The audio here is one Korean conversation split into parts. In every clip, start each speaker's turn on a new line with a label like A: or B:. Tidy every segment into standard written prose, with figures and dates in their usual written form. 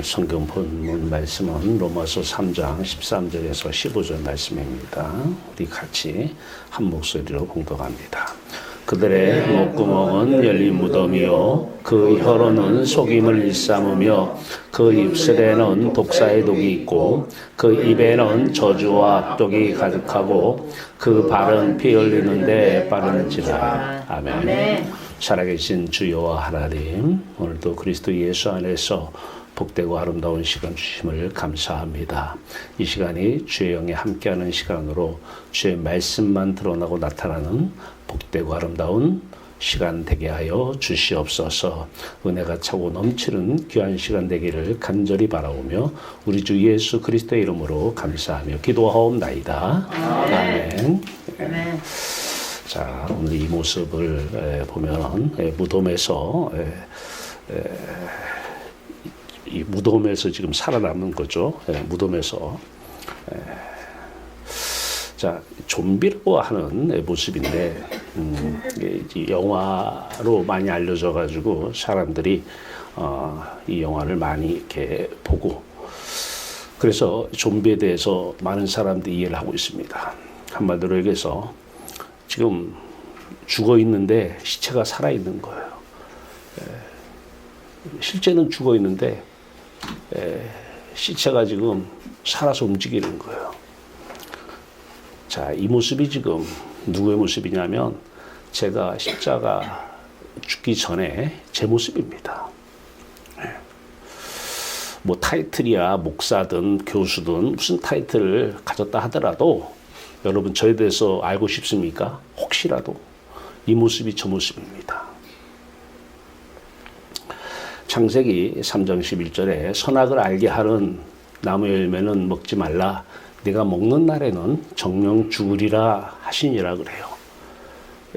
A: 성경 본문 말씀은 로마서 3장 13절에서 15절 말씀입니다. 우리 같이 한 목소리로 봉독합니다. 그들의 목구멍은 열린 무덤이요 그 혀로는 속임을 일삼으며 그 입술에는 독사의 독이 있고 그 입에는 저주와 악독이 가득하고 그 발은 피 흘리는데 빠르는지라. 아멘. 살아계신 주 여호와 하나님, 오늘도 그리스도 예수 안에서 복되고 아름다운 시간 주심을 감사합니다. 이 시간이 주의 영에 함께하는 시간으로 주의 말씀만 드러나고 나타나는 복되고 아름다운 시간 되게 하여 주시옵소서. 은혜가 차고 넘치는 귀한 시간 되기를 간절히 바라오며 우리 주 예수 그리스도의 이름으로 감사하며 기도하옵나이다. 아멘. 아멘. 자, 오늘 이 모습을 보면 무덤에서 이 무덤에서 지금 살아남은 거죠. 무덤에서. 자, 좀비라고 하는 모습인데, 영화로 많이 알려져 가지고 사람들이 이 영화를 많이 이렇게 보고, 그래서 좀비에 대해서 많은 사람들이 이해를 하고 있습니다. 한마디로 얘기해서 지금 죽어 있는데 시체가 살아 있는 거예요. 실제는 죽어 있는데 시체가 지금 살아서 움직이는 거예요. 자, 이 모습이 지금 누구의 모습이냐면 제가 십자가 죽기 전에 제 모습입니다. 뭐 타이틀이야 목사든 교수든 무슨 타이틀을 가졌다 하더라도 여러분 저에 대해서 알고 싶습니까? 혹시라도 이 모습이 저 모습입니다. 창세기 3장 11절에 선악을 알게 하는 나무 열매는 먹지 말라. 네가 먹는 날에는 정령 죽으리라 하시니라 그래요.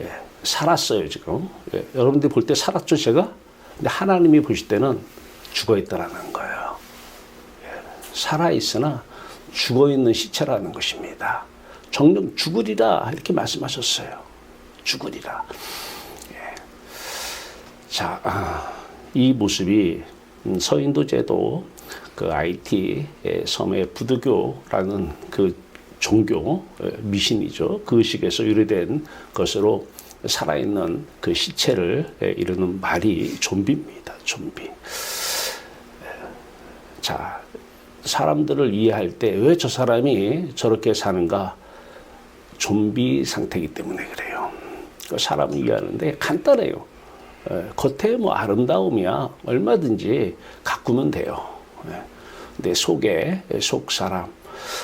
A: 예, 살았어요 지금. 예, 여러분들이 볼 때 살았죠 제가? 근데 하나님이 보실 때는 죽어있다라는 거예요. 예, 살아있으나 죽어있는 시체라는 것입니다. 정령 죽으리라 이렇게 말씀하셨어요. 죽으리라. 예. 자, 이 모습이 서인도제도 그 IT 섬의 부두교라는 그 종교 미신이죠. 그 식에서 유래된 것으로 살아있는 그 시체를 이루는 말이 좀비입니다. 좀비. 자, 사람들을 이해할 때 왜 저 사람이 저렇게 사는가? 좀비 상태이기 때문에 그래요. 사람을 이해하는데 간단해요. 겉에 뭐 아름다움이야 얼마든지 가꾸면 돼요. 내 속에 속사람.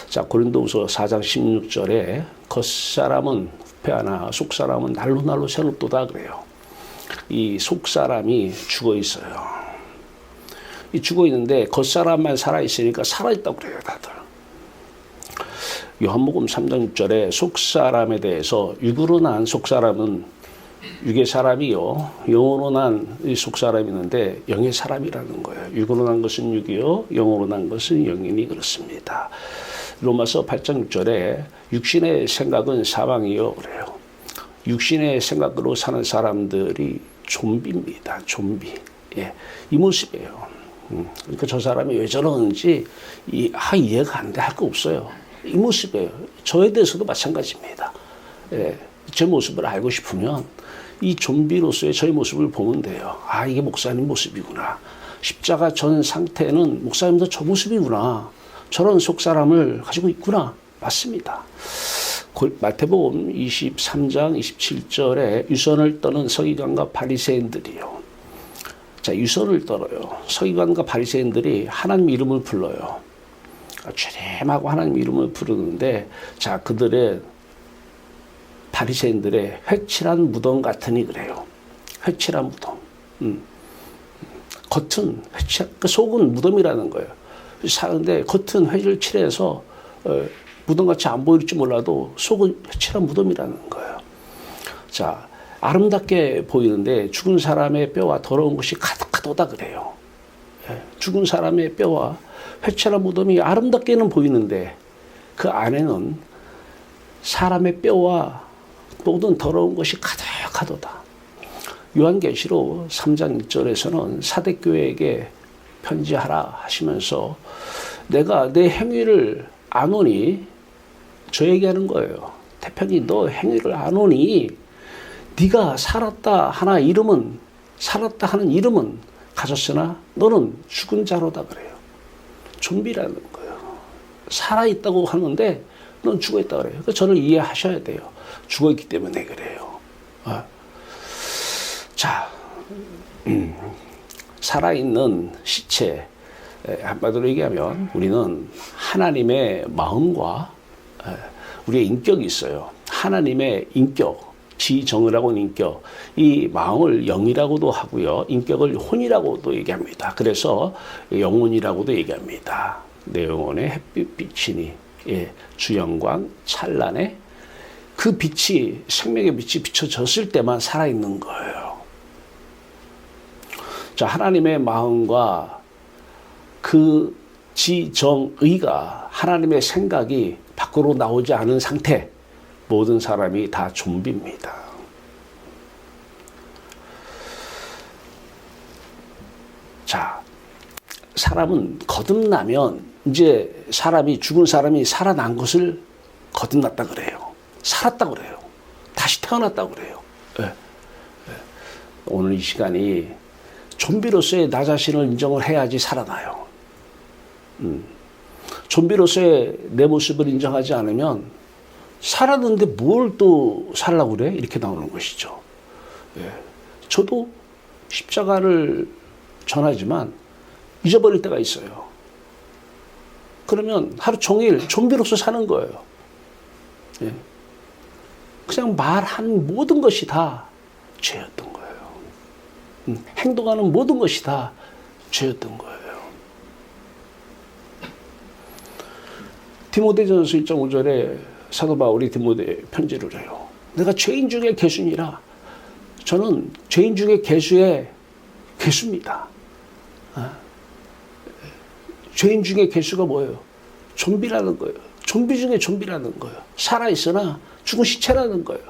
A: 자, 고린도후서 4장 16절에 겉사람은 패하나 속사람은 날로 새롭도다 그래요. 이 속사람이 죽어 있어요. 이 죽어 있는데 겉사람만 살아 있으니까 살아 있다고 그래요, 다들. 요한복음 3장 6절에 속사람에 대해서 육으로 난 속사람은 육의 사람이요 영으로 난 속사람이 있는데 영의 사람이라는 거예요. 육으로 난 것은 육이요 영으로 난 것은 영이니 그렇습니다. 로마서 8장 6절에 육신의 생각은 사망이요 그래요. 육신의 생각으로 사는 사람들이 좀비입니다. 좀비. 예, 이 모습이에요. 그러니까 저 사람이 왜 저러는지 이해가 안 돼. 할 거 없어요. 이 모습이에요. 저에 대해서도 마찬가지입니다. 예, 제 모습을 알고 싶으면 이 좀비로서의 저의 모습을 보면 돼요. 아, 이게 목사님 모습이구나. 십자가 전 상태는 목사님도 저 모습이구나. 저런 속사람을 가지고 있구나. 맞습니다. 마태복음 23장 27절에 유선을 떠는 서기관과 바리새인들이요. 자, 유선을 떨어요. 서기관과 바리새인들이 하나님 이름을 불러요. 죄림하고 하나님 이름을 부르는데, 자, 그들의 바리새인들의 회칠한 무덤 같으니 그래요. 회칠한 무덤. 겉은 회칠, 그 속은 무덤이라는 거예요. 사는데 겉은 회를 칠해서 무덤같이 안 보일지 몰라도 속은 회칠한 무덤이라는 거예요. 자, 아름답게 보이는데 죽은 사람의 뼈와 더러운 것이 가득하도다 그래요. 죽은 사람의 뼈와 회칠한 무덤이 아름답게는 보이는데 그 안에는 사람의 뼈와 모든 더러운 것이 가득하도다. 요한계시록 3장 1절에서는 사대교회에게 편지하라 하시면서 내가 내 행위를 아노니 저 얘기하는 거예요. 태평이 너 행위를 아노니 네가 살았다 하는 이름은 가졌으나 너는 죽은 자로다 그래요. 좀비라는 거예요. 살아있다고 하는데 넌 죽어있다 그래요. 그러니까 저를 이해하셔야 돼요. 죽어있기 때문에 그래요. 자, 살아있는 시체, 한마디로 얘기하면 우리는 하나님의 마음과 우리의 인격이 있어요. 하나님의 인격, 지정이라고는 인격, 이 마음을 영이라고도 하고요. 인격을 혼이라고도 얘기합니다. 그래서 영혼이라고도 얘기합니다. 내 영혼에 햇빛이니 주영광 찬란해 그 빛이 생명의 빛이 비춰졌을 때만 살아있는 거예요. 자, 하나님의 마음과 그 지정의가 하나님의 생각이 밖으로 나오지 않은 상태, 모든 사람이 다 좀비입니다. 자, 사람은 거듭나면 이제 죽은 사람이 살아난 것을 거듭났다 그래요. 살았다 그래요. 다시 태어났다 그래요. 오늘 이 시간이 좀비로서의 나 자신을 인정을 해야지 살아나요. 좀비로서의 내 모습을 인정하지 않으면 살았는데 뭘 또 살라고 그래? 이렇게 나오는 것이죠. 저도 십자가를 전하지만 잊어버릴 때가 있어요. 그러면 하루 종일 좀비로서 사는 거예요. 그냥 말한 모든 것이 다 죄였던 거예요. 행동하는 모든 것이 다 죄였던 거예요. 디모데전서 1.5절에 사도 바울이 디모데에 편지를 해요. 내가 죄인 중에 괴수니라. 저는 죄인 중에 괴수의 괴수입니다. 죄인 중에 괴수가 뭐예요? 좀비라는 거예요. 좀비 중에 좀비라는 거예요. 살아있으나 죽은 시체라는 거예요.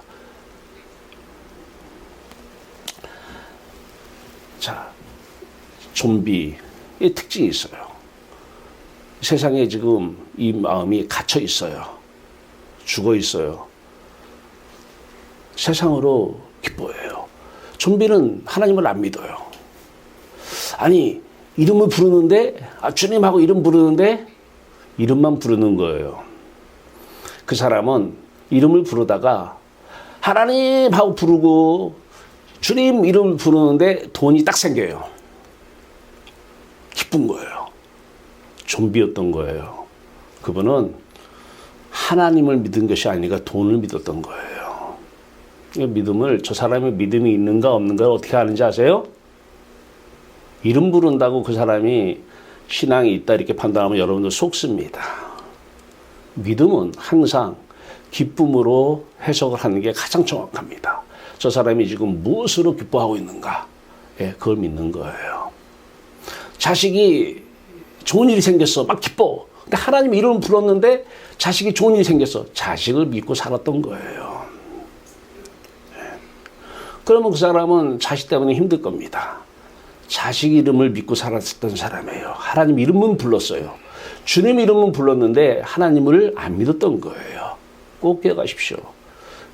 A: 자, 좀비의 특징이 있어요. 세상에 지금 이 마음이 갇혀 있어요. 죽어 있어요. 세상으로 기뻐해요. 좀비는 하나님을 안 믿어요. 아니, 이름을 부르는데, 주님하고 이름 부르는데, 이름만 부르는 거예요. 그 사람은 이름을 부르다가 하나님 하고 부르고 주님 이름을 부르는데 돈이 딱 생겨요. 기쁜 거예요. 좀비였던 거예요. 그분은 하나님을 믿은 것이 아니라 돈을 믿었던 거예요. 믿음을, 저 사람의 믿음이 있는가 없는가 어떻게 아는지 아세요? 이름 부른다고 그 사람이 신앙이 있다 이렇게 판단하면 여러분들 속습니다. 믿음은 항상 기쁨으로 해석을 하는 게 가장 정확합니다. 저 사람이 지금 무엇으로 기뻐하고 있는가? 그걸 믿는 거예요. 자식이 좋은 일이 생겼어. 막 기뻐. 근데 하나님 이름을 불렀는데 자식이 좋은 일이 생겼어. 자식을 믿고 살았던 거예요. 그러면 그 사람은 자식 때문에 힘들 겁니다. 자식 이름을 믿고 살았던 사람이에요. 하나님 이름은 불렀어요. 주님 이름은 불렀는데 하나님을 안 믿었던 거예요. 꼭 기억하십시오.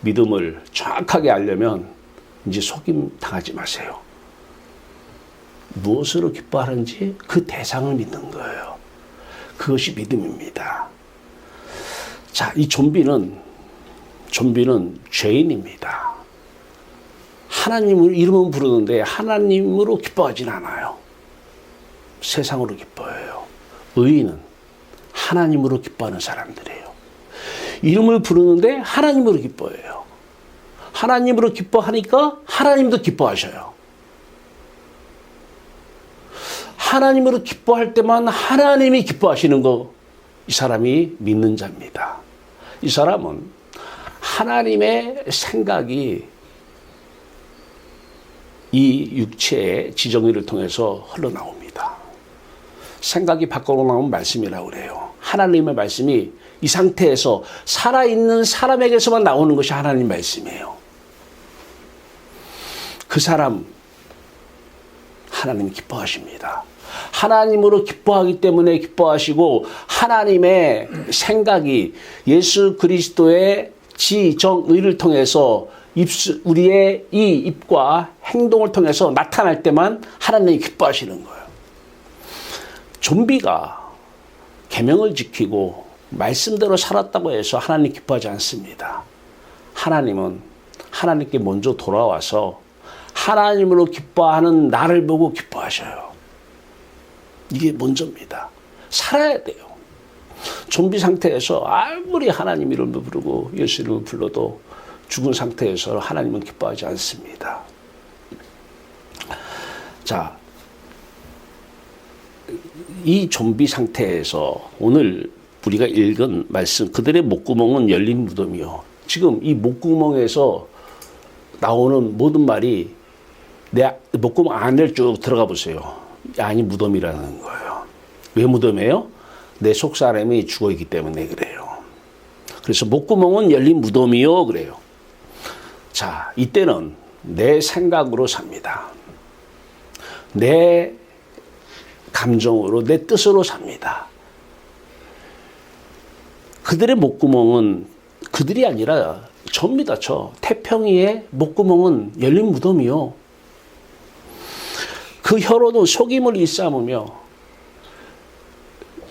A: 믿음을 정확하게 알려면 이제 속임 당하지 마세요. 무엇으로 기뻐하는지 그 대상을 믿는 거예요. 그것이 믿음입니다. 자, 이 좀비는 죄인입니다. 하나님을 이름은 부르는데 하나님으로 기뻐하진 않아요. 세상으로 기뻐해요. 의인은 하나님으로 기뻐하는 사람들이에요. 이름을 부르는데 하나님으로 기뻐해요. 하나님으로 기뻐하니까 하나님도 기뻐하셔요. 하나님으로 기뻐할 때만 하나님이 기뻐하시는 거, 이 사람이 믿는 자입니다. 이 사람은 하나님의 생각이 이 육체의 지정의를 통해서 흘러나옵니다. 생각이 밖으로 나오면 말씀이라고 그래요. 하나님의 말씀이 이 상태에서 살아있는 사람에게서만 나오는 것이 하나님 말씀이에요. 그 사람 하나님이 기뻐하십니다. 하나님으로 기뻐하기 때문에 기뻐하시고 하나님의 생각이 예수 그리스도의 지정의를 통해서 우리의 이 입과 행동을 통해서 나타날 때만 하나님이 기뻐하시는 거예요. 좀비가 계명을 지키고 말씀대로 살았다고 해서 하나님 기뻐하지 않습니다. 하나님은 하나님께 먼저 돌아와서 하나님으로 기뻐하는 나를 보고 기뻐하셔요. 이게 먼저입니다. 살아야 돼요. 좀비 상태에서 아무리 하나님 이름을 부르고 예수 이름을 불러도 죽은 상태에서 하나님은 기뻐하지 않습니다. 자, 이 좀비 상태에서 오늘 우리가 읽은 말씀, 그들의 목구멍은 열린 무덤이요. 지금 이 목구멍에서 나오는 모든 말이 내 목구멍 안을 쭉 들어가 보세요. 안이 무덤이라는 거예요. 왜 무덤이에요? 내 속사람이 죽어있기 때문에 그래요. 그래서 목구멍은 열린 무덤이요 그래요. 자, 이때는 내 생각으로 삽니다. 내 감정으로, 내 뜻으로 삽니다. 그들의 목구멍은 그들이 아니라 접니다. 태평이의 목구멍은 열린 무덤이요. 그 혀로는 속임을 일삼으며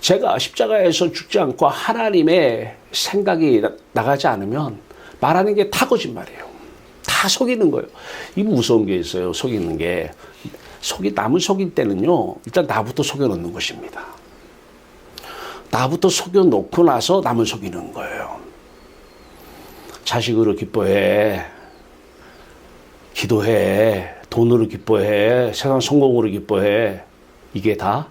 A: 제가 십자가에서 죽지 않고 하나님의 생각이 나가지 않으면 말하는 게 다 거짓말이에요. 다 속이는 거예요. 이 무서운 게 있어요. 속이는 게. 남을 속일 때는요. 일단 나부터 속여놓는 것입니다. 나부터 속여놓고 나서 남을 속이는 거예요. 자식으로 기뻐해. 기도해. 돈으로 기뻐해. 세상 성공으로 기뻐해. 이게 다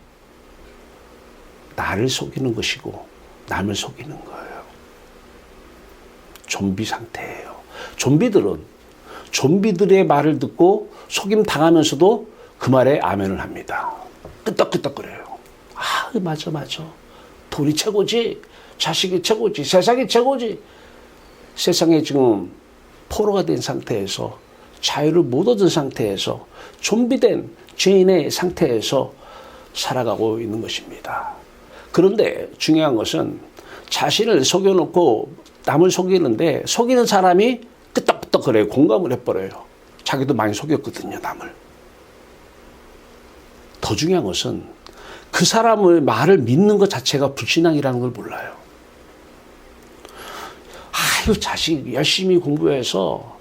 A: 나를 속이는 것이고 남을 속이는 거예요. 좀비 상태예요. 좀비들의 말을 듣고 속임 당하면서도 그 말에 아멘을 합니다. 끄떡끄떡거려요. 아, 맞아. 돈이 최고지. 자식이 최고지. 세상이 최고지. 세상에 지금 포로가 된 상태에서 자유를 못 얻은 상태에서 좀비된 죄인의 상태에서 살아가고 있는 것입니다. 그런데 중요한 것은 자신을 속여놓고 남을 속이는데 속이는 사람이 끄떡끄떡거려요. 공감을 해버려요. 자기도 많이 속였거든요, 남을. 더 중요한 것은 그 사람의 말을 믿는 것 자체가 불신앙이라는 걸 몰라요. 아유, 자식 열심히 공부해서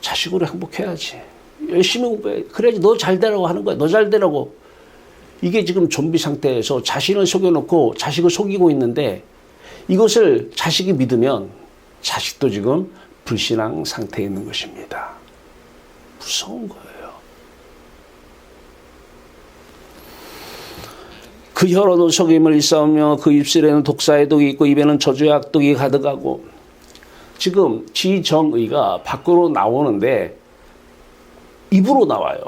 A: 자식으로 행복해야지. 열심히 공부해. 그래야지 너 잘 되라고 하는 거야. 너 잘 되라고. 이게 지금 좀비 상태에서 자신을 속여놓고 자식을 속이고 있는데 이것을 자식이 믿으면 자식도 지금 불신앙 상태에 있는 것입니다. 무서운 거예요. 그 혀로는 속임을 일삼으며 그 입술에는 독사의 독이 있고 입에는 저주의 악독이 가득하고. 지금 지정의가 밖으로 나오는데 입으로 나와요.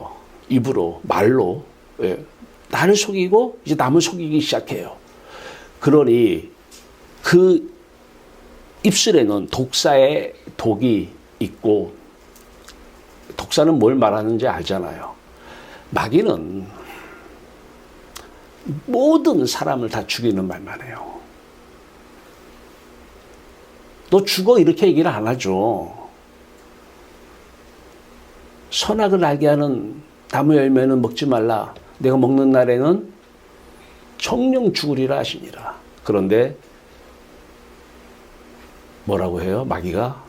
A: 입으로, 말로. 예. 나를 속이고 이제 남을 속이기 시작해요. 그러니 그 입술에는 독사의 독이 있고, 독사는 뭘 말하는지 알잖아요. 마귀는 모든 사람을 다 죽이는 말만 해요. 너 죽어 이렇게 얘기를 안 하죠. 선악을 알게 하는 나무 열매는 먹지 말라. 내가 먹는 날에는 정령 죽으리라 하시니라. 그런데 뭐라고 해요? 마귀가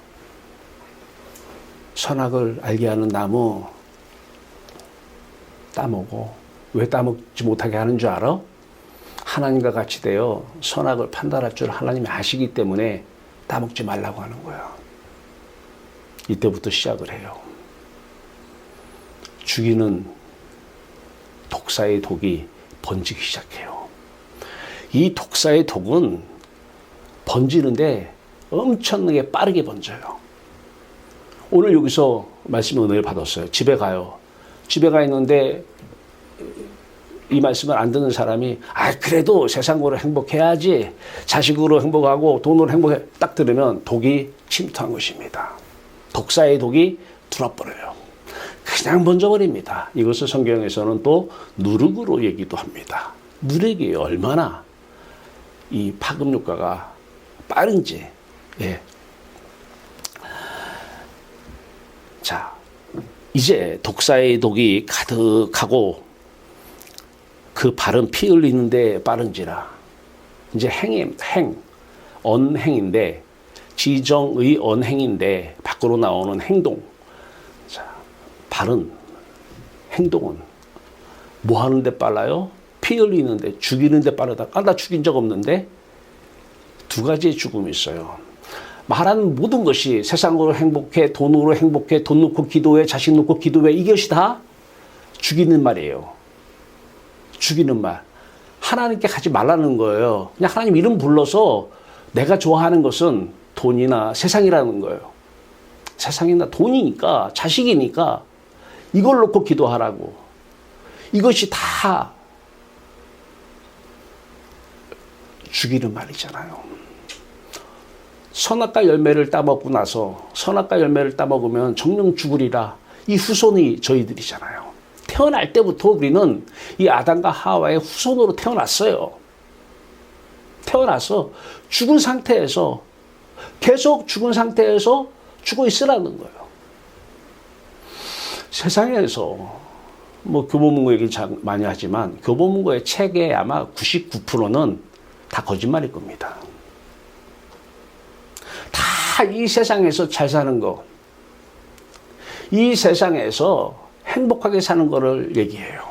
A: 선악을 알게 하는 나무 따먹어. 왜 따먹지 못하게 하는 줄 알아? 하나님과 같이 되어 선악을 판단할 줄 하나님이 아시기 때문에 따먹지 말라고 하는 거야. 이때부터 시작을 해요. 죽이는 독사의 독이 번지기 시작해요. 이 독사의 독은 번지는데 엄청나게 빠르게 번져요. 오늘 여기서 말씀 은혜를 받았어요. 집에 가요. 집에 가 있는데 이 말씀을 안 듣는 사람이 그래도 세상으로 행복해야지. 자식으로 행복하고 돈으로 행복해. 딱 들으면 독이 침투한 것입니다. 독사의 독이 들어버려요. 그냥 번져버립니다. 이것을 성경에서는 또 누룩으로 얘기도 합니다. 누룩이 얼마나 이 파급 효과가 빠른지. 예. 자, 이제 독사의 독이 가득하고 그 발은 피 흘리는데 빠른지라. 이제 언행인데, 지정의 언행인데 밖으로 나오는 행동. 자, 발은, 행동은 뭐 하는데 빨라요? 피 흘리는데, 죽이는데 빠르다. 나 죽인 적 없는데? 두 가지의 죽음이 있어요. 말하는 모든 것이 세상으로 행복해, 돈으로 행복해, 돈 놓고 기도해, 자식 놓고 기도해, 이것이 다 죽이는 말이에요. 죽이는 말. 하나님께 가지 말라는 거예요. 그냥 하나님 이름 불러서 내가 좋아하는 것은 돈이나 세상이라는 거예요. 세상이나 돈이니까, 자식이니까 이걸 놓고 기도하라고. 이것이 다 죽이는 말이잖아요. 선악과 열매를 따먹고 나서 선악과 열매를 따먹으면 정령 죽으리라. 이 후손이 저희들이잖아요. 태어날 때부터 우리는 이 아담과 하와의 후손으로 태어났어요. 태어나서 죽은 상태에서 계속 죽은 상태에서 죽어 있으라는 거예요. 세상에서 뭐 교보문고 얘기 많이 하지만 교보문고의 책의 아마 99%는 다 거짓말일 겁니다. 다 이 세상에서 잘 사는 거, 이 세상에서 행복하게 사는 거를 얘기해요.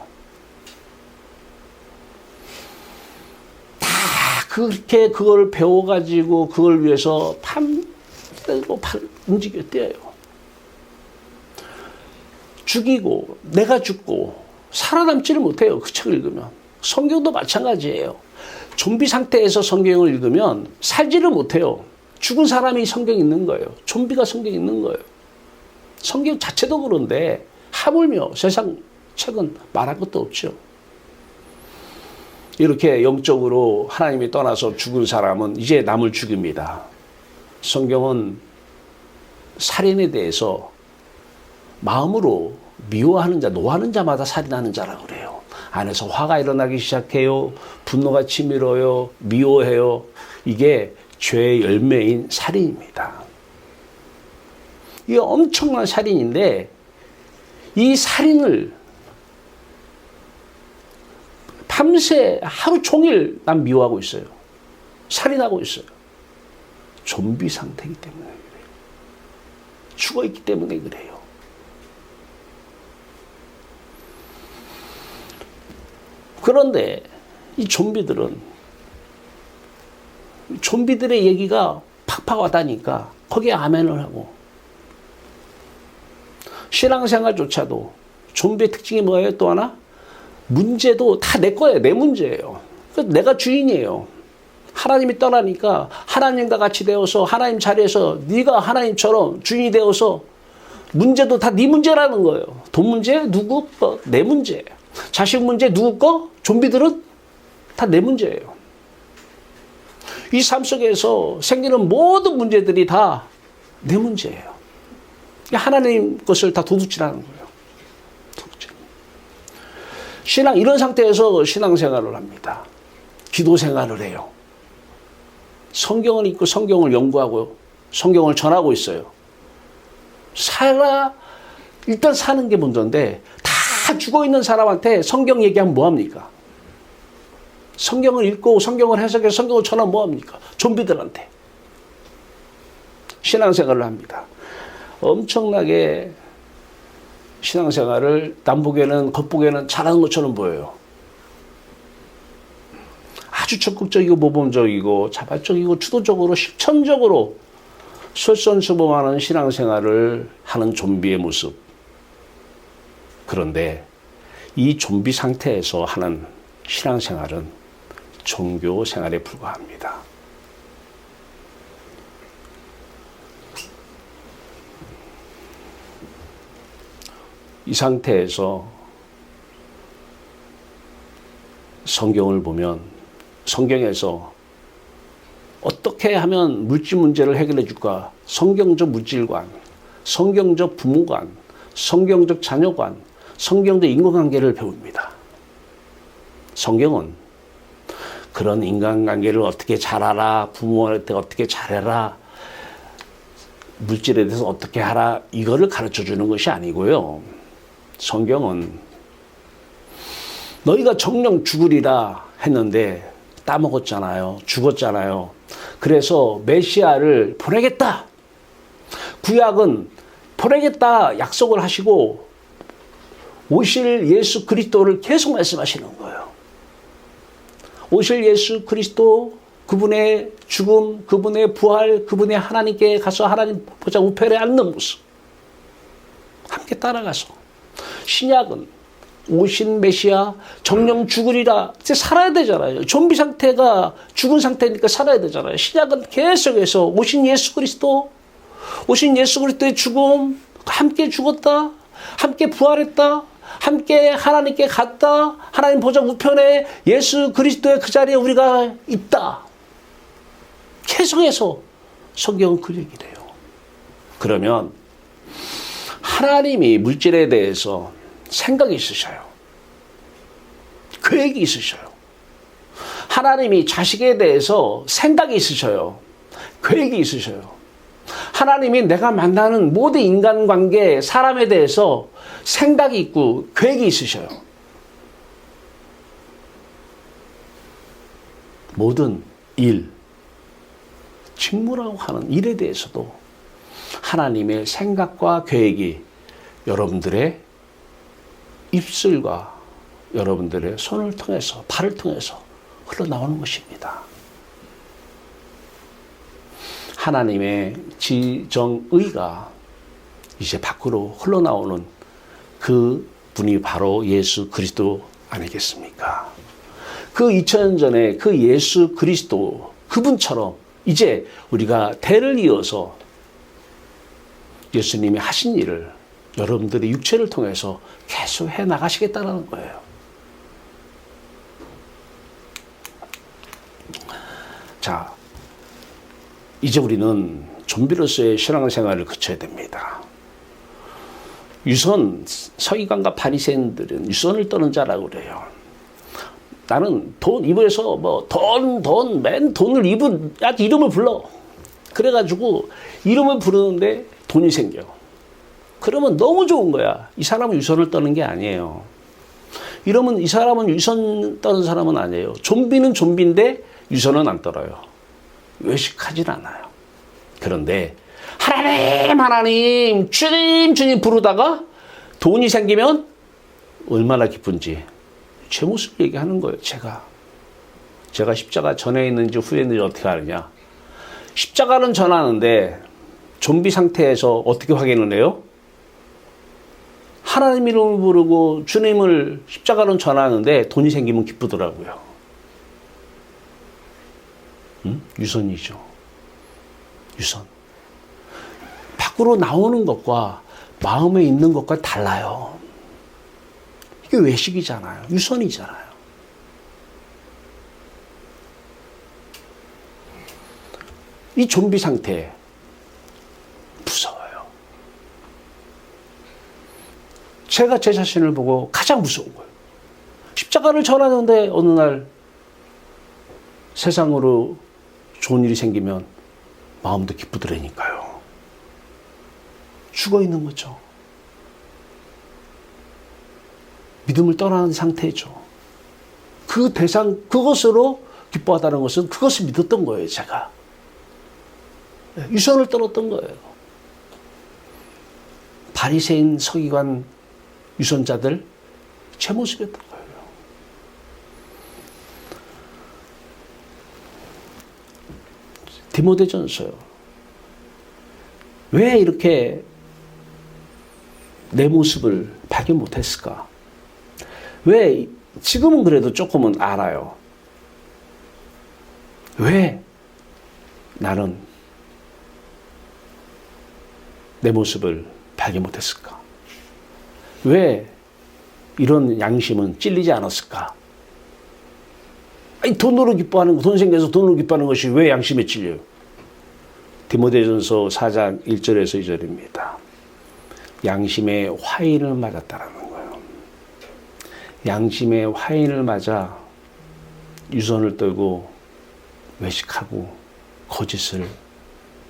A: 다 그렇게 그걸 배워가지고 그걸 위해서 움직여 뛰어요. 죽이고 내가 죽고 살아남지를 못해요. 그 책을 읽으면. 성경도 마찬가지예요. 좀비 상태에서 성경을 읽으면 살지를 못해요. 죽은 사람이 성경 읽는 거예요. 좀비가 성경 읽는 거예요. 성경 자체도 그런데 하물며 세상 책은 말할 것도 없죠. 이렇게 영적으로 하나님이 떠나서 죽은 사람은 이제 남을 죽입니다. 성경은 살인에 대해서 마음으로 미워하는 자, 노하는 자마다 살인하는 자라고 그래요. 안에서 화가 일어나기 시작해요. 분노가 치밀어요. 미워해요. 이게 죄의 열매인 살인입니다. 이게 엄청난 살인인데 이 살인을 밤새 하루 종일 난 미워하고 있어요. 살인하고 있어요. 좀비 상태이기 때문에 그래요. 죽어있기 때문에 그래요. 그런데 이 좀비들의 얘기가 팍팍 와다니까 거기에 아멘을 하고, 신앙생활조차도 좀비의 특징이 뭐예요? 또 하나? 문제도 다 내 거예요. 내 문제예요. 내가 주인이에요. 하나님이 떠나니까 하나님과 같이 되어서 하나님 자리에서 네가 하나님처럼 주인이 되어서 문제도 다 네 문제라는 거예요. 돈 문제 누구 거? 내 문제예요. 자식 문제 누구 거? 좀비들은 다 내 문제예요. 이 삶 속에서 생기는 모든 문제들이 다 내 문제예요. 하나님 것을 다 도둑질하는 거예요. 도둑질. 이런 상태에서 신앙생활을 합니다. 기도 생활을 해요. 성경을 읽고 성경을 연구하고 성경을 전하고 있어요. 일단 사는 게 먼저인데 다 죽어있는 사람한테 성경 얘기하면 뭐합니까? 성경을 읽고 성경을 해석해서 성경을 전하면 뭐합니까? 좀비들한테. 신앙생활을 합니다. 엄청나게 신앙생활을 겉보기에는 잘하는 것처럼 보여요. 아주 적극적이고 모범적이고 자발적이고 주도적으로 실천적으로 솔선수범하는 신앙생활을 하는 좀비의 모습. 그런데 이 좀비 상태에서 하는 신앙생활은 종교 생활에 불과합니다. 이 상태에서 성경을 보면 성경에서 어떻게 하면 물질 문제를 해결해 줄까? 성경적 물질관, 성경적 부모관, 성경적 자녀관, 성경적 인간관계를 배웁니다. 성경은 그런 인간관계를 어떻게 잘하라, 부모한테 어떻게 잘해라, 물질에 대해서 어떻게 하라, 이거를 가르쳐 주는 것이 아니고요. 성경은 너희가 정령 죽으리라 했는데 따먹었잖아요. 죽었잖아요. 그래서 메시아를 보내겠다. 구약은 보내겠다 약속을 하시고 오실 예수 그리스도를 계속 말씀하시는 거예요. 오실 예수 그리스도, 그분의 죽음, 그분의 부활, 그분의 하나님께 가서 하나님 보좌 우편에 앉는 모습 함께 따라가서, 신약은 오신 메시아 정령 죽으리라 이제 살아야 되잖아요. 좀비 상태가 죽은 상태니까 살아야 되잖아요. 신약은 계속해서 오신 예수 그리스도, 오신 예수 그리스도의 죽음, 함께 죽었다, 함께 부활했다, 함께 하나님께 갔다, 하나님 보좌 우편에 예수 그리스도의 그 자리에 우리가 있다. 계속해서 성경은 그 얘기를 해요. 그러면 하나님이 물질에 대해서 생각이 있으셔요. 계획이 있으셔요. 하나님이 자식에 대해서 생각이 있으셔요. 계획이 있으셔요. 하나님이 내가 만나는 모든 인간관계, 사람에 대해서 생각이 있고 계획이 있으셔요. 모든 일, 직무라고 하는 일에 대해서도 하나님의 생각과 계획이 여러분들의 입술과 여러분들의 손을 통해서, 발을 통해서 흘러나오는 것입니다. 하나님의 지정의가 이제 밖으로 흘러나오는 그 분이 바로 예수 그리스도 아니겠습니까? 그 2000년 전에 그 예수 그리스도, 그분처럼 이제 우리가 대를 이어서 예수님이 하신 일을 여러분들의 육체를 통해서 계속 해 나가시겠다는 거예요. 자, 이제 우리는 좀비로서의 신앙생활을 거쳐야 됩니다. 유선, 서기관과 바리새인들은 유선을 떠는 자라고 그래요. 나는 돈 입에서 맨 돈을 입은 이름을 불러. 그래가지고 이름을 부르는데 돈이 생겨. 그러면 너무 좋은 거야. 이 사람은 유선을 떠는 게 아니에요. 이러면 이 사람은 유선 떠는 사람은 아니에요. 좀비는 좀비인데 유선은 안 떨어요. 외식하진 않아요. 그런데 하나님 주님 부르다가 돈이 생기면 얼마나 기쁜지 제 모습 얘기하는 거예요. 제가 십자가 전에 있는지 후에 있는지 어떻게 아느냐. 십자가는 전하는데 좀비 상태에서 어떻게 확인을 해요? 하나님 이름을 부르고 주님을 십자가는 전하는데 돈이 생기면 기쁘더라고요. 유선이죠. 유선. 밖으로 나오는 것과 마음에 있는 것과 달라요. 이게 외식이잖아요. 유선이잖아요. 이 좀비 상태 무서워요. 제가 제 자신을 보고 가장 무서운 거예요. 십자가를 전하는데 어느 날 세상으로 좋은 일이 생기면 마음도 기쁘더라니까요. 죽어 있는 거죠. 믿음을 떠나는 상태죠. 그 대상, 그것으로 기뻐하다는 것은 그것을 믿었던 거예요, 제가. 유선을 떨었던 거예요. 바리새인, 서기관, 유선자들 제 모습이었던 거예요. 디모데전서요. 왜 이렇게 내 모습을 발견 못했을까? 왜 지금은 그래도 조금은 알아요. 왜 나는 내 모습을 발견 못했을까? 왜 이런 양심은 찔리지 않았을까? 아니, 돈으로 기뻐하는 거, 돈 생겨서 돈으로 기뻐하는 것이 왜 양심에 찔려요? 디모데전서 4장 1절에서 2절입니다. 양심의 화인을 맞았다라는 거예요. 양심의 화인을 맞아 유선을 떨고 외식하고 거짓을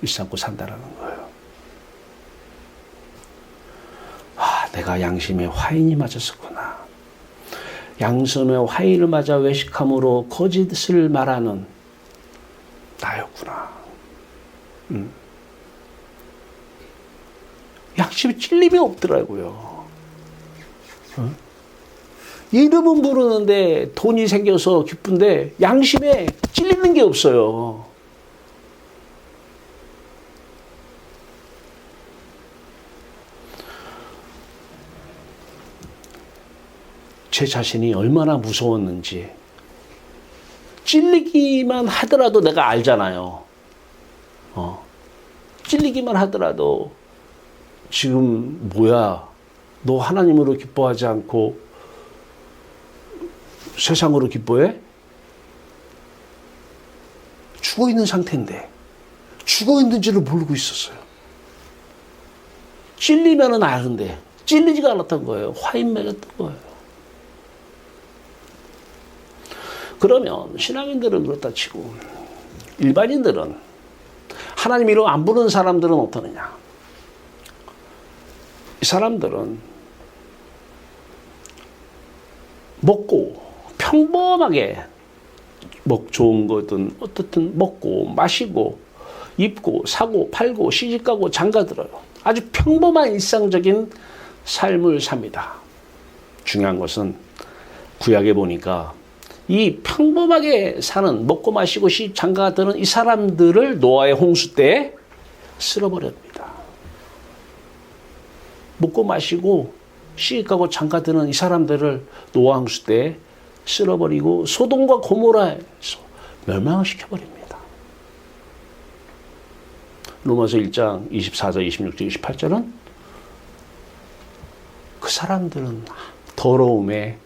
A: 일삼고 산다라는 거예요. 아, 내가 양심의 화인이 맞았었구나. 양심의 화인을 맞아 외식함으로 거짓을 말하는 나였구나. 양심에 찔림이 없더라고요. 이름은 부르는데 돈이 생겨서 기쁜데 양심에 찔리는 게 없어요. 제 자신이 얼마나 무서웠는지 찔리기만 하더라도 내가 알잖아요. 찔리기만 하더라도 지금 뭐야, 너 하나님으로 기뻐하지 않고 세상으로 기뻐해? 죽어 있는 상태인데 죽어 있는지를 모르고 있었어요. 찔리면은 아는데 찔리지가 않았던 거예요. 화인 맺었던 거예요. 그러면 신앙인들은 그렇다 치고 일반인들은 하나님 이름 안 부르는 사람들은 어떠느냐? 이 사람들은 먹고 평범하게 좋은 거든 어떻든 먹고 마시고 입고 사고 팔고 시집가고 장가들어요. 아주 평범한 일상적인 삶을 삽니다. 중요한 것은 구약에 보니까 이 평범하게 사는 먹고 마시고 장가드는 이 사람들을 노아의 홍수 때에 쓸어버립니다. 먹고 마시고 시집가고 장가드는 이 사람들을 노아 홍수 때에 쓸어버리고 소돔과 고모라에서 멸망을 시켜버립니다. 로마서 1장 24절, 26절, 28절은 그 사람들은 더러움에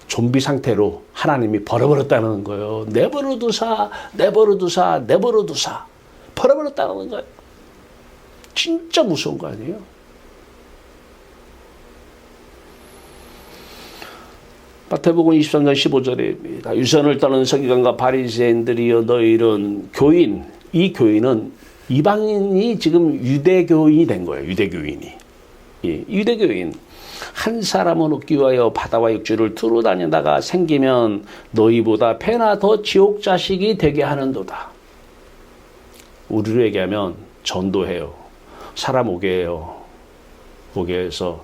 A: 좀비 상태로 하나님이 버려버렸다는 거예요. 내버려두사, 내버려두사, 내버려두사. 버려버렸다는 거예요. 진짜 무서운 거 아니에요? 마태복음 23장 15절입니다. 유선을 떠는 서기관과 바리새인들이여 너희는 교인, 이 교인은 이방인이 지금 유대교인이 된 거예요. 유대교인이. 예, 유대교인. 한 사람은 얻기 위하여 바다와 육지를 두루 다니다가 생기면 너희보다 패나 더 지옥 자식이 되게 하는도다. 우리로 얘기하면 전도해요. 사람 오게 해요. 오게 해서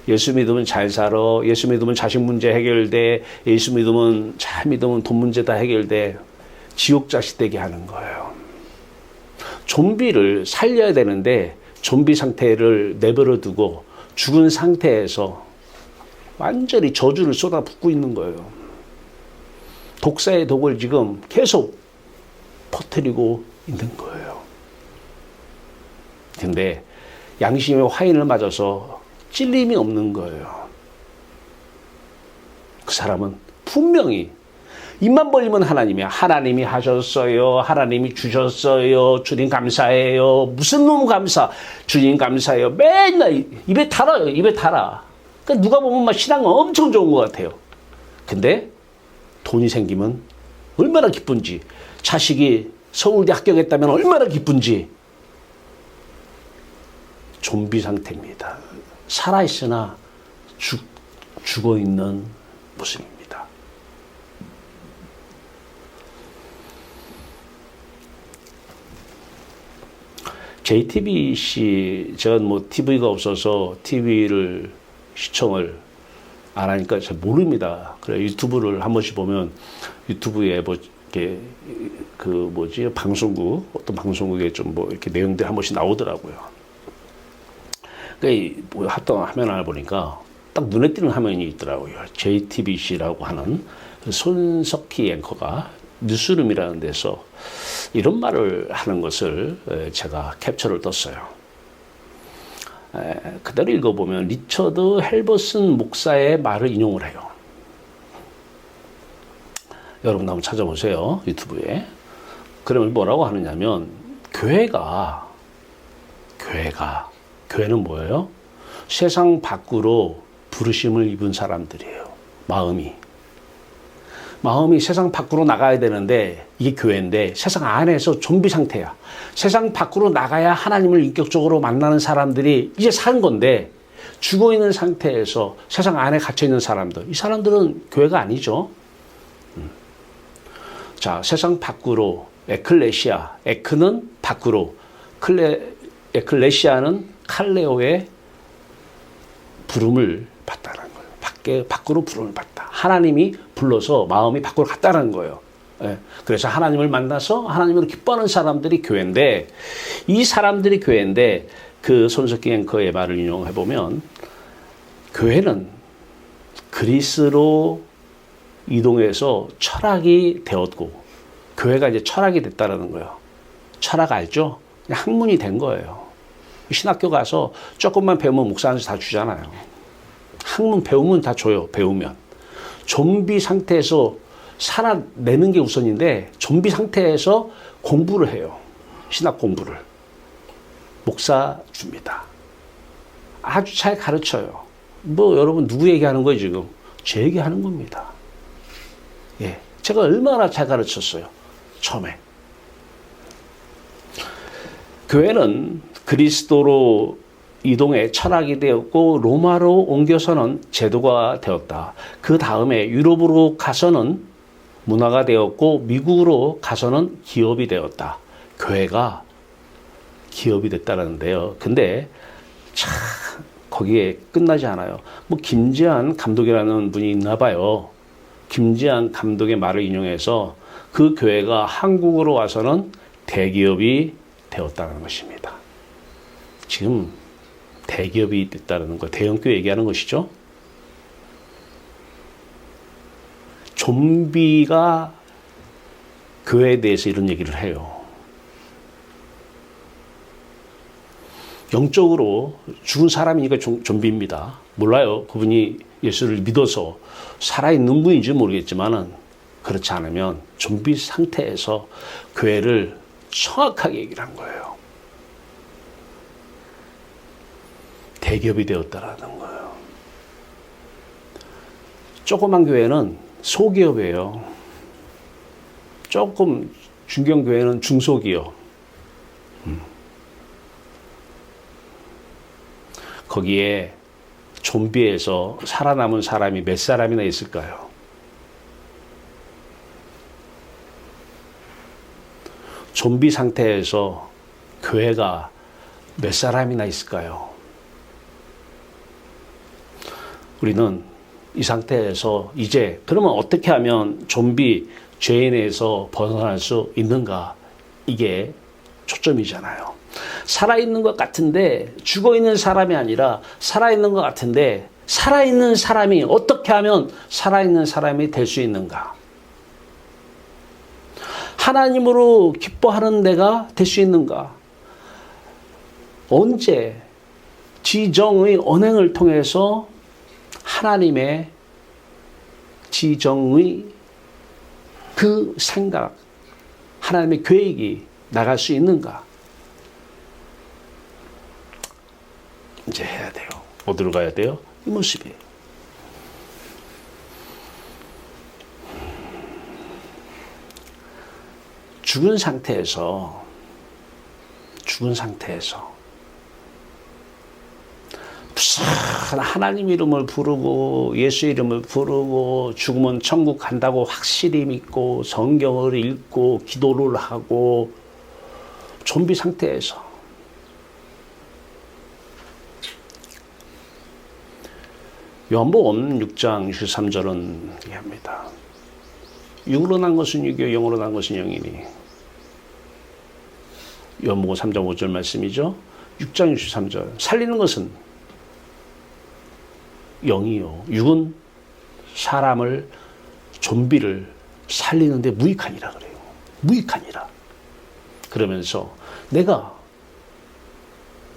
A: 예수 믿으면 잘 살아. 예수 믿으면 자식 문제 해결돼. 예수 믿으면 잘 믿으면 돈 문제 다 해결돼. 지옥 자식 되게 하는 거예요. 좀비를 살려야 되는데 좀비 상태를 내버려 두고 죽은 상태에서 완전히 저주를 쏟아붓고 있는 거예요. 독사의 독을 지금 계속 퍼뜨리고 있는 거예요. 근데 양심의 화인을 맞아서 찔림이 없는 거예요. 그 사람은 분명히 입만 벌리면 하나님이야. 하나님이 하셨어요. 하나님이 주셨어요. 주님 감사해요. 무슨 놈 감사. 주님 감사해요. 맨날 입에 달아요. 입에 달아. 그러니까 누가 보면 막 신앙은 엄청 좋은 것 같아요. 근데 돈이 생기면 얼마나 기쁜지, 자식이 서울대 합격했다면 얼마나 기쁜지. 좀비 상태입니다. 살아있으나 죽어있는 모습입니다. JTBC, 제가 뭐 TV가 없어서 TV를 시청을 안 하니까 잘 모릅니다. 그래 유튜브를 한 번씩 보면 유튜브에 뭐 이렇게 그 뭐지 방송국 어떤 방송국에 좀 뭐 이렇게 내용들 한 번씩 나오더라고요. 그러니까 뭐 어떤 화면 하나 보니까 딱 눈에 띄는 화면이 있더라고요. JTBC라고 하는 손석희 앵커가 뉴스룸이라는 데서 이런 말을 하는 것을 제가 캡처를 떴어요. 그대로 읽어보면 리처드 헬버슨 목사의 말을 인용을 해요. 여러분 한번 찾아보세요. 유튜브에. 그러면 뭐라고 하느냐면 교회는 뭐예요? 세상 밖으로 부르심을 입은 사람들이에요. 마음이 세상 밖으로 나가야 되는데 이게 교회인데 세상 안에서 좀비 상태야. 세상 밖으로 나가야 하나님을 인격적으로 만나는 사람들이 이제 산 건데 죽어 있는 상태에서 세상 안에 갇혀 있는 사람들, 이 사람들은 교회가 아니죠. 자, 세상 밖으로 에클레시아, 에크는 밖으로, 에클레시아는 칼레오의 부름을 받다는 거예요. 밖으로 부름을 받다. 하나님이 불러서 마음이 밖으로 갔다는 거예요. 예. 그래서 하나님을 만나서 하나님을 기뻐하는 사람들이 교회인데, 이 사람들이 교회인데, 그 손석희 앵커의 말을 인용해 보면, 교회는 그리스로 이동해서 철학이 되었고, 교회가 이제 철학이 됐다라는 거예요. 철학 알죠? 그냥 학문이 된 거예요. 신학교 가서 조금만 배우면 목사한테 다 주잖아요. 학문 배우면 다 줘요. 배우면. 좀비 상태에서 살아내는 게 우선인데 좀비 상태에서 공부를 해요. 신학 공부를. 목사 줍니다. 아주 잘 가르쳐요. 뭐 여러분 누구 얘기하는 거예요 지금? 제 얘기하는 겁니다. 예, 제가 얼마나 잘 가르쳤어요. 처음에. 교회는 그리스도로 이동해 철학이 되었고 로마로 옮겨서는 제도가 되었다. 그 다음에 유럽으로 가서는 문화가 되었고 미국으로 가서는 기업이 되었다. 교회가 기업이 됐다는데요. 근데 참 거기에 끝나지 않아요. 뭐 김지한 감독이라는 분이 있나 봐요. 김지한 감독의 말을 인용해서 그 교회가 한국으로 와서는 대기업이 되었다는 것입니다. 지금 대기업이 됐다는 거, 대형교회 얘기하는 것이죠. 좀비가 교회에 대해서 이런 얘기를 해요. 영적으로 죽은 사람이니까 좀비입니다. 몰라요. 그분이 예수를 믿어서 살아있는 분인지 모르겠지만은 그렇지 않으면 좀비 상태에서 교회를 정확하게 얘기를 한 거예요. 대기업이 되었다라는 거예요. 조그만 교회는 소기업이에요. 조금 중견교회는 중소기업. 거기에 좀비에서 살아남은 사람이 몇 사람이나 있을까요? 좀비 상태에서 교회가 몇 사람이나 있을까요? 우리는 이 상태에서 이제 그러면 어떻게 하면 좀비 죄인에서 벗어날 수 있는가? 이게 초점이잖아요. 살아있는 것 같은데 죽어있는 사람이 아니라 살아있는 것 같은데 살아있는 사람이 어떻게 하면 살아있는 사람이 될 수 있는가? 하나님으로 기뻐하는 내가 될 수 있는가? 언제 지정의 언행을 통해서 하나님의 지정의 그 생각, 하나님의 계획이 나갈 수 있는가? 이제 해야 돼요. 어디로 가야 돼요? 이 모습이에요. 죽은 상태에서 하나님 이름을 부르고 예수 이름을 부르고 죽으면 천국 간다고 확실히 믿고 성경을 읽고 기도를 하고 좀비 상태에서 요한복음 6장 63절은 얘기합니다. 육으로 난 것은 육이요 영으로 난 것은 영이니. 요한복음 3장 5절 말씀이죠. 6장 63절. 살리는 것은 영이요. 육은 사람을 좀비를 살리는데 무익하니라 그래요. 무익하니라. 그러면서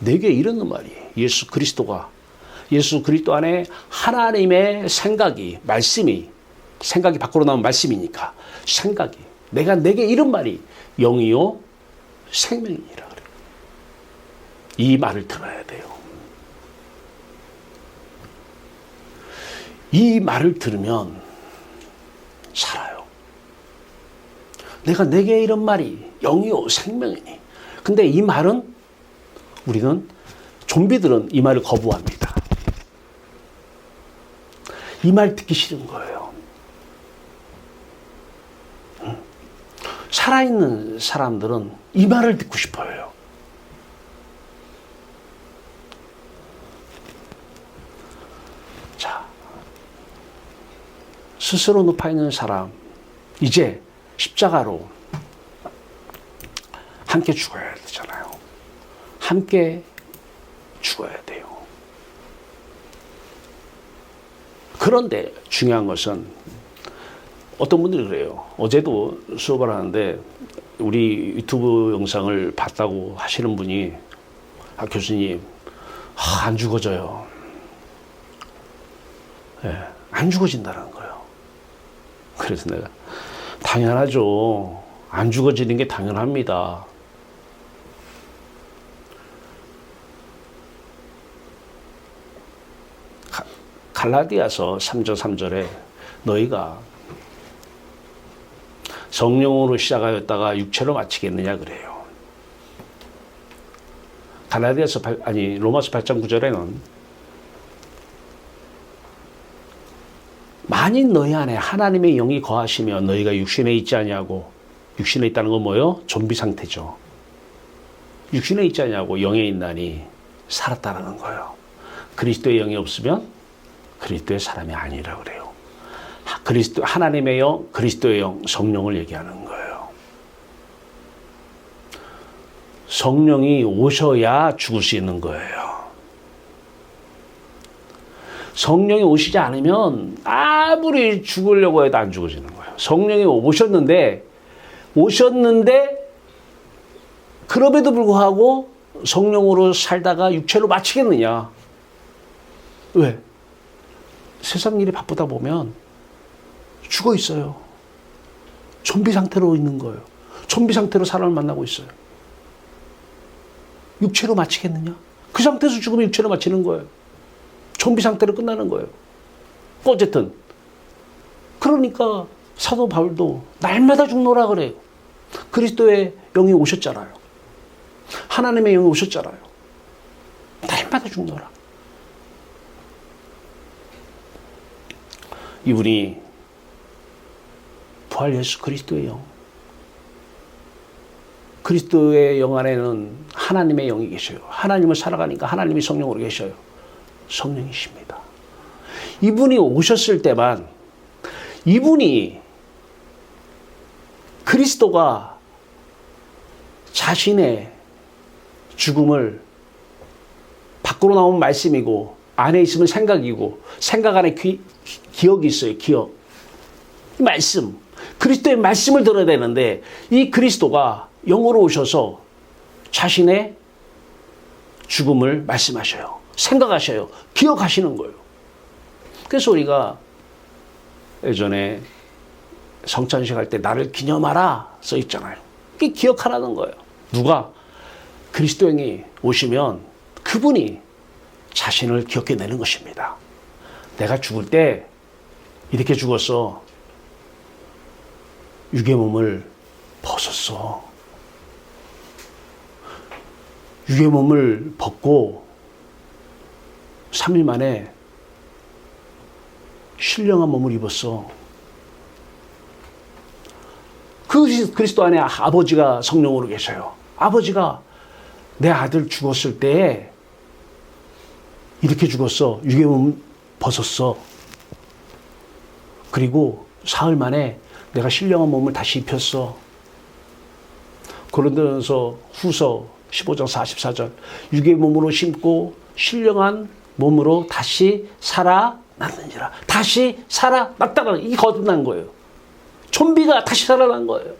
A: 내게 이런 말이에요. 예수 그리스도 안에 하나님의 말씀이 밖으로 나온 말씀이니까 내게 이런 말이 영이요 생명이니라 그래요. 이 말을 들어야 돼요. 이 말을 들으면 살아요. 내게 이런 말이 영이요 생명이니. 근데 이 말은 우리는 좀비들은 이 말을 거부합니다. 이 말 듣기 싫은 거예요. 살아있는 사람들은 이 말을 듣고 싶어요. 자, 스스로 높아있는 사람, 이제 십자가로 함께 죽어야 되잖아요. 함께 죽어야 돼요. 그런데 중요한 것은 어떤 분들이 그래요. 어제도 수업을 하는데 우리 유튜브 영상을 봤다고 하시는 분이 교수님, 안 죽어져요. 네, 안 죽어진다는 거예요. 그래서 내가 당연하죠. 안 죽어지는 게 당연합니다. 갈라디아서 3장 3절에 너희가 성령으로 시작하였다가 육체로 마치겠느냐 그래요. 갈라디아서 로마서 8장 9절에는 만일 너희 안에 하나님의 영이 거하시면 너희가 육신에 있지 아니하고, 육신에 있다는 건 뭐예요? 좀비 상태죠. 육신에 있지 아니하고 영에 있나니 살았다는 거예요. 그리스도의 영이 없으면 그리스도의 사람이 아니라 그래요. 하나님의 영, 그리스도의 영, 성령을 얘기하는 거예요. 성령이 오셔야 죽을 수 있는 거예요. 성령이 오시지 않으면 아무리 죽으려고 해도 안 죽어지는 거예요. 성령이 오셨는데 그럼에도 불구하고 성령으로 살다가 육체로 마치겠느냐? 왜? 세상 일이 바쁘다 보면 죽어 있어요. 좀비 상태로 있는 거예요. 좀비 상태로 사람을 만나고 있어요. 육체로 마치겠느냐? 그 상태에서 죽으면 육체로 마치는 거예요. 좀비 상태로 끝나는 거예요. 어쨌든 그러니까 사도 바울도 날마다 죽노라 그래요. 그리스도의 영이 오셨잖아요. 하나님의 영이 오셨잖아요. 날마다 죽노라. 이분이 부활 예수 그리스도의 영. 그리스도의 영 안에는 하나님의 영이 계셔요. 하나님을 살아가니까 하나님이 성령으로 계셔요. 성령이십니다. 이분이 오셨을 때만, 이분이 그리스도가 자신의 죽음을 밖으로 나온 말씀이고 안에 있으면 생각이고 생각 안에 기억이 있어요. 기억. 말씀. 그리스도의 말씀을 들어야 되는데 이 그리스도가 영으로 오셔서 자신의 죽음을 말씀하셔요. 생각하셔요. 기억하시는 거예요. 그래서 우리가 예전에 성찬식 할 때 나를 기념하라 써 있잖아요. 그게 기억하라는 거예요. 누가? 그리스도 영이 오시면 그분이 자신을 기억해내는 것입니다. 내가 죽을 때 이렇게 죽었어. 육의 몸을 벗었어. 육의 몸을 벗고 3일 만에 신령한 몸을 입었어. 그 그리스도 안에 아버지가 성령으로 계셔요. 아버지가 내 아들 죽었을 때 이렇게 죽었어. 육의 몸 벗었어. 그리고 사흘 만에 내가 신령한 몸을 다시 입혔어. 고린도전서 후서 15장 44절. 육의 몸으로 심고 신령한 몸으로 다시 살아났느니라. 다시 살아났다가 이게 거듭난 거예요. 좀비가 다시 살아난 거예요.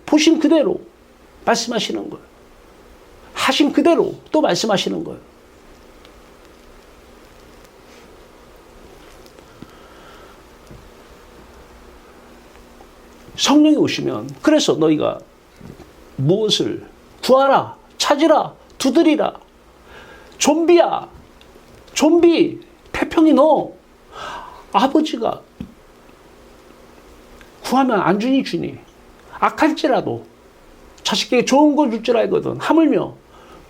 A: 보신 그대로 말씀하시는 거예요. 하신 그대로 또 말씀하시는 거예요. 성령이 오시면, 그래서 너희가 무엇을 구하라, 찾으라, 두드리라. 좀비야, 좀비, 태평이 너 아버지가 구하면 안 주니 주니. 악할지라도 자식에게 좋은 걸 줄 줄 알거든. 하물며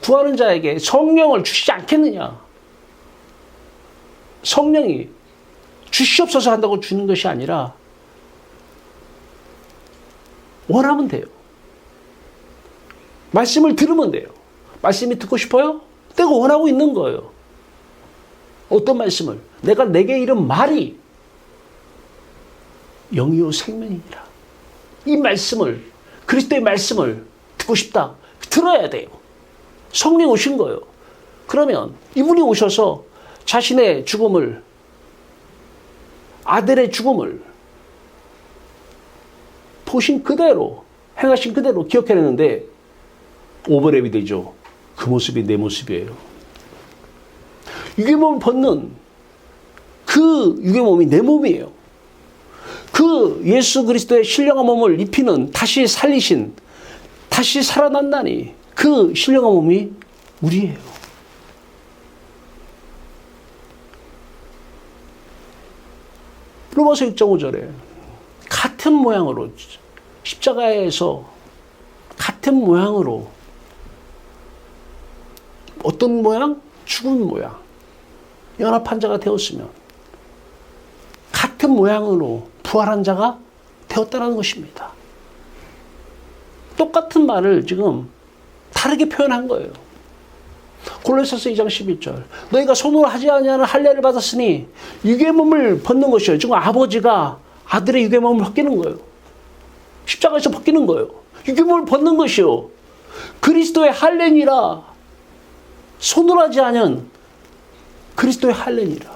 A: 구하는 자에게 성령을 주시지 않겠느냐. 성령이 주시옵소서 한다고 주는 것이 아니라 원하면 돼요. 말씀을 들으면 돼요. 말씀이 듣고 싶어요? 내가 원하고 있는 거예요. 어떤 말씀을? 내게 이른 말이 영이요 생명이니라. 이 말씀을, 그리스도의 말씀을 듣고 싶다. 들어야 돼요. 성령 오신 거예요. 그러면 이분이 오셔서 자신의 죽음을, 아들의 죽음을 보신 그대로, 행하신 그대로 기억해내는데 오버랩이 되죠. 그 모습이 내 모습이에요. 유괴몸을 벗는 그 유괴몸이 내 몸이에요. 그 예수 그리스도의 신령한 몸을 입히는, 다시 살리신, 다시 살아난다니 그 신령한 몸이 우리예요. 로마서 6.5절에 같은 모양으로, 십자가에서 같은 모양으로, 어떤 모양? 죽은 모양. 연합한 자가 되었으면 같은 모양으로 부활한 자가 되었다는 것입니다. 똑같은 말을 지금 다르게 표현한 거예요. 골로새서 2장 11절. 너희가 손으로 하지 아니하는 할례를 받았으니 유괴몸을 벗는 것이요. 지금 아버지가 아들의 유괴몸을 벗기는 거예요. 십자가에서 벗기는 거예요. 유괴몸을 벗는 것이요. 그리스도의 할례니라. 손으로 하지 않은 그리스도의 할례니라.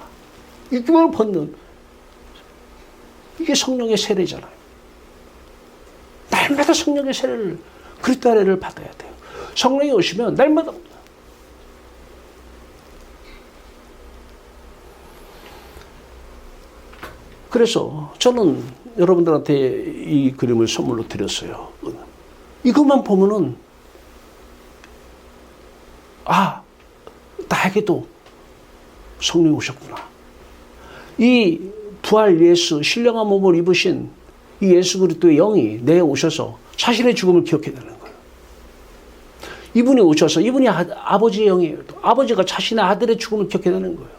A: 유괴몸을 벗는, 이게 성령의 세례잖아요. 날마다 성령의 세례를, 그리스도 할례를 받아야 돼요. 성령이 오시면 날마다. 그래서 저는 여러분들한테 이 그림을 선물로 드렸어요. 이것만 보면은 나에게도 성령이 오셨구나. 이 부활 예수, 신령한 몸을 입으신 이 예수 그리스도의 영이 내에 오셔서 자신의 죽음을 기억해내는 거예요. 이분이 오셔서, 이분이 아버지의 영이에요. 아버지가 자신의 아들의 죽음을 기억해내는 거예요.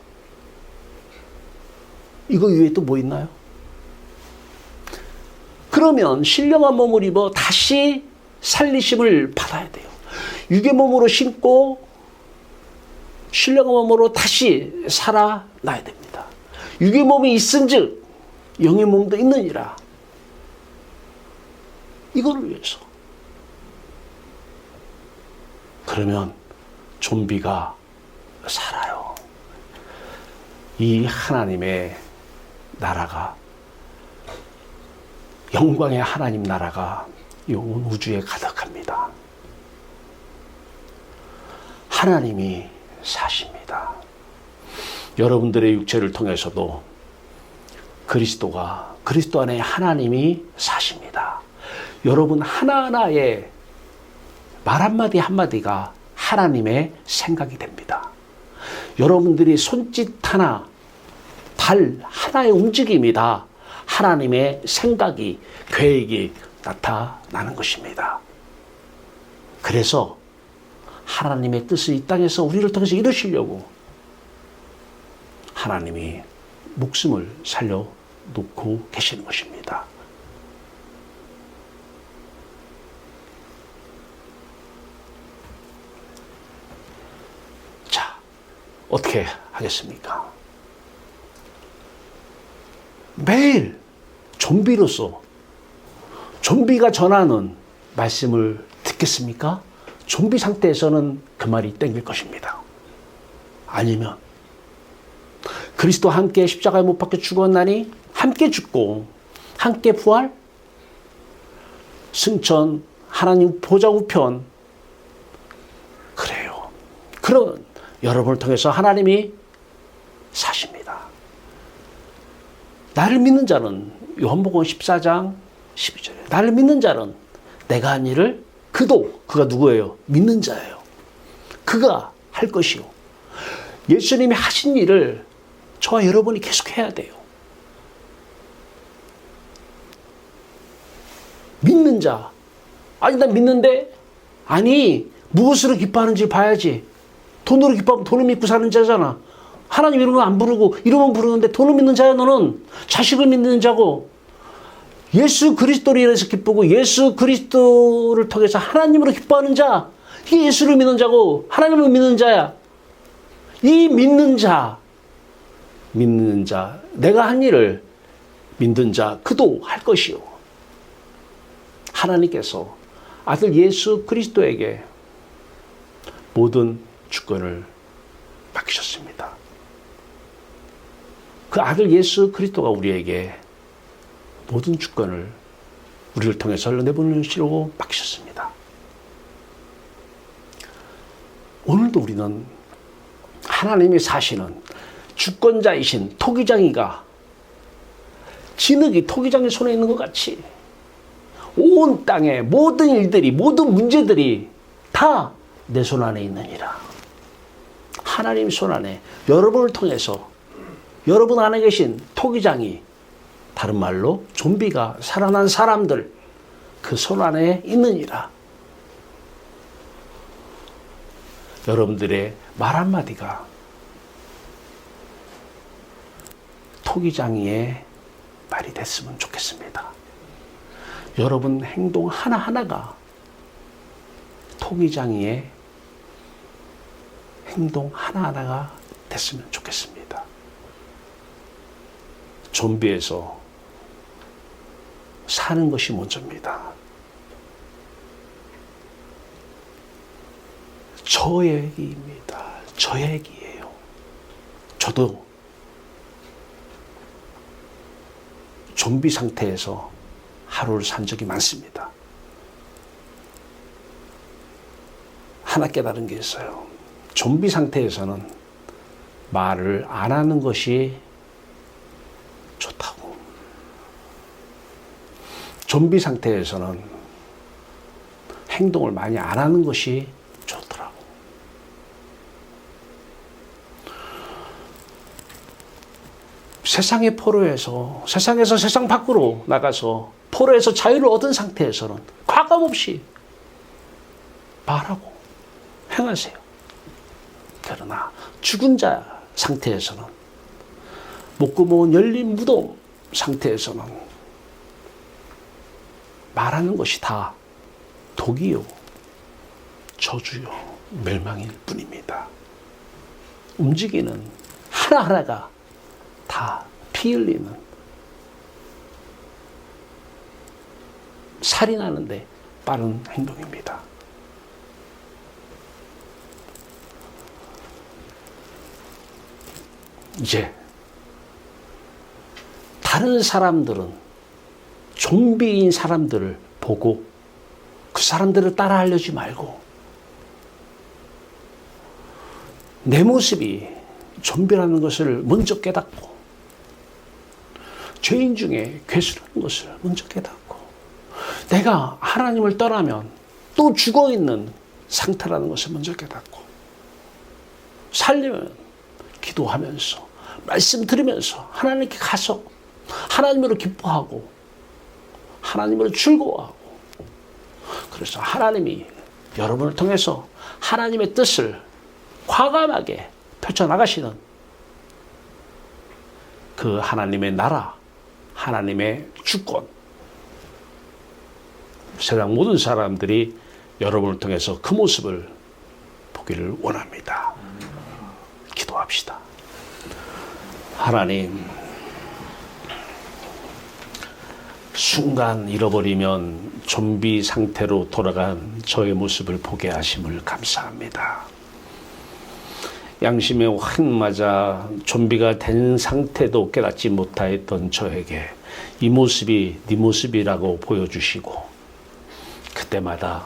A: 이거 위에 또 뭐 있나요? 그러면 신령한 몸을 입어 다시 살리심을 받아야 돼요. 유괴몸으로 신고 신령한 몸으로 다시 살아나야 됩니다. 유괴몸이 있은즉 영의 몸도 있느니라. 이거를 위해서. 그러면 좀비가 살아요. 이 하나님의 나라가, 영광의 하나님 나라가 온 우주에 가득합니다. 하나님이 사십니다. 여러분들의 육체를 통해서도 그리스도 안에 하나님이 사십니다. 여러분 하나하나의 말 한마디 한마디가 하나님의 생각이 됩니다. 여러분들이 손짓 하나, 발 하나의 움직임이 다 하나님의 생각이, 계획이 나타나는 것입니다. 그래서 하나님의 뜻을 이 땅에서 우리를 통해서 이루시려고 하나님이 목숨을 살려놓고 계시는 것입니다. 자, 어떻게 하겠습니까? 매일 좀비로서, 좀비가 전하는 말씀을 듣겠습니까? 좀비 상태에서는 그 말이 땡길 것입니다. 아니면 그리스도와 함께 십자가에 못 박혀 죽었나니 함께 죽고 함께 부활, 승천, 하나님 보좌 우편. 그래요. 그런 여러분을 통해서 하나님이 사십니다. 나를 믿는 자는, 요한복음 14장 12절에 나를 믿는 자는 내가 한 일을 그가 누구예요? 믿는 자예요. 그가 할 것이요. 예수님이 하신 일을 저와 여러분이 계속해야 돼요. 믿는 자. 아니, 난 믿는데? 아니, 무엇으로 기뻐하는지 봐야지. 돈으로 기뻐하면 돈을 믿고 사는 자잖아. 하나님 이름은 안 부르고 이름은 부르는데 돈을 믿는 자야. 너는 자식을 믿는 자고, 예수 그리스도로 인해서 기쁘고 예수 그리스도를 통해서 하나님으로 기뻐하는 자, 이게 예수를 믿는 자고 하나님을 믿는 자야. 이 믿는 자, 내가 한 일을 믿는 자 그도 할 것이요. 하나님께서 아들 예수 그리스도에게 모든 주권을 맡기셨습니다. 그 아들 예수 그리스도가 우리에게 모든 주권을 우리를 통해서 내보내시려고 맡기셨습니다. 오늘도 우리는 하나님이 사시는 주권자이신 토기장이가 진흙이 토기장의 손에 있는 것 같이 온 땅의 모든 일들이, 모든 문제들이 다 내 손 안에 있느니라. 하나님 손 안에 여러분을 통해서 여러분 안에 계신 토기장이, 다른 말로 좀비가 살아난 사람들, 그 손 안에 있느니라. 여러분들의 말 한마디가 토기장이의 말이 됐으면 좋겠습니다. 여러분 행동 하나하나가 토기장이의 행동 하나하나가 됐으면 좋겠습니다. 좀비에서 사는 것이 먼저입니다. 저 얘기입니다. 저 얘기예요. 저도 좀비 상태에서 하루를 산 적이 많습니다. 하나 깨달은 게 있어요. 좀비 상태에서는 말을 안 하는 것이 좋다고. 좀비 상태에서는 행동을 많이 안 하는 것이 좋더라고. 세상의 포로에서, 세상에서 세상 밖으로 나가서 포로에서 자유를 얻은 상태에서는 과감 없이 말하고 행하세요. 그러나 죽은 자 상태에서는, 목구멍 열린 무덤 상태에서는 말하는 것이 다 독이요, 저주요, 멸망일 뿐입니다. 움직이는 하나하나가 다 피 흘리는, 살인하는데 빠른 행동입니다. 이제 다른 사람들은, 좀비인 사람들을 보고 그 사람들을 따라 하려지 말고, 내 모습이 좀비라는 것을 먼저 깨닫고, 죄인 중에 괴수라는 것을 먼저 깨닫고, 내가 하나님을 떠나면 또 죽어있는 상태라는 것을 먼저 깨닫고, 살려면 기도하면서, 말씀 들으면서 하나님께 가서 하나님으로 기뻐하고 하나님으로 즐거워하고, 그래서 하나님이 여러분을 통해서 하나님의 뜻을 과감하게 펼쳐나가시는 그 하나님의 나라, 하나님의 주권, 세상 모든 사람들이 여러분을 통해서 그 모습을 보기를 원합니다. 기도합시다. 하나님, 순간 잃어버리면 좀비 상태로 돌아간 저의 모습을 보게 하심을 감사합니다. 양심에 확 맞아 좀비가 된 상태도 깨닫지 못하였던 저에게 이 모습이 네 모습이라고 보여주시고, 그때마다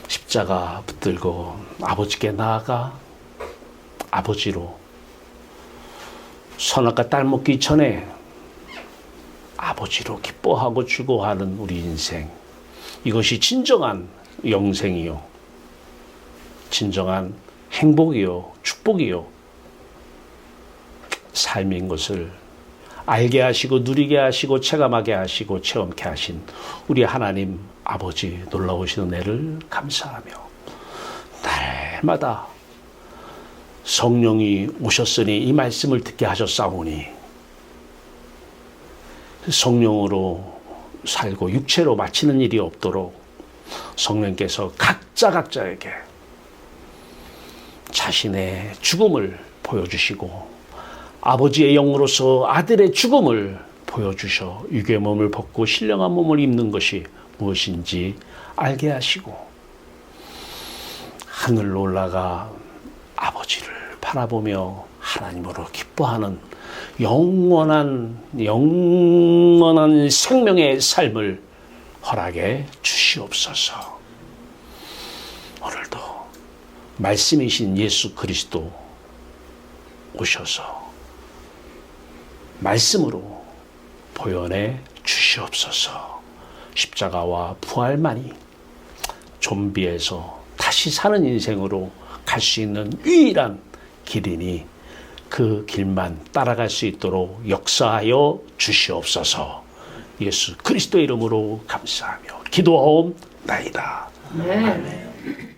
A: 십자가 붙들고 아버지께 나아가 아버지로, 선악과 딸 먹기 전에 아버지로 기뻐하고 즐거워하는 우리 인생, 이것이 진정한 영생이요, 진정한 행복이요, 축복이요, 삶인 것을 알게 하시고 누리게 하시고 체감하게 하시고 체험케 하신 우리 하나님 아버지 놀라우신 은혜를 감사하며 날마다 성령이 오셨으니 이 말씀을 듣게 하셨사오니 성령으로 살고 육체로 마치는 일이 없도록 성령께서 각자에게 자신의 죽음을 보여주시고 아버지의 영으로서 아들의 죽음을 보여주셔 육의 몸을 벗고 신령한 몸을 입는 것이 무엇인지 알게 하시고 하늘로 올라가 아버지를 바라보며 하나님으로 기뻐하는 영원한 생명의 삶을 허락해 주시옵소서. 오늘도 말씀이신 예수 그리스도 오셔서 말씀으로 보여내 주시옵소서. 십자가와 부활만이 좀비에서 다시 사는 인생으로 갈 수 있는 유일한 길이니 그 길만 따라갈 수 있도록 역사하여 주시옵소서. 예수 그리스도의 이름으로 감사하며 기도하옵나이다.
B: 네.
A: 아멘.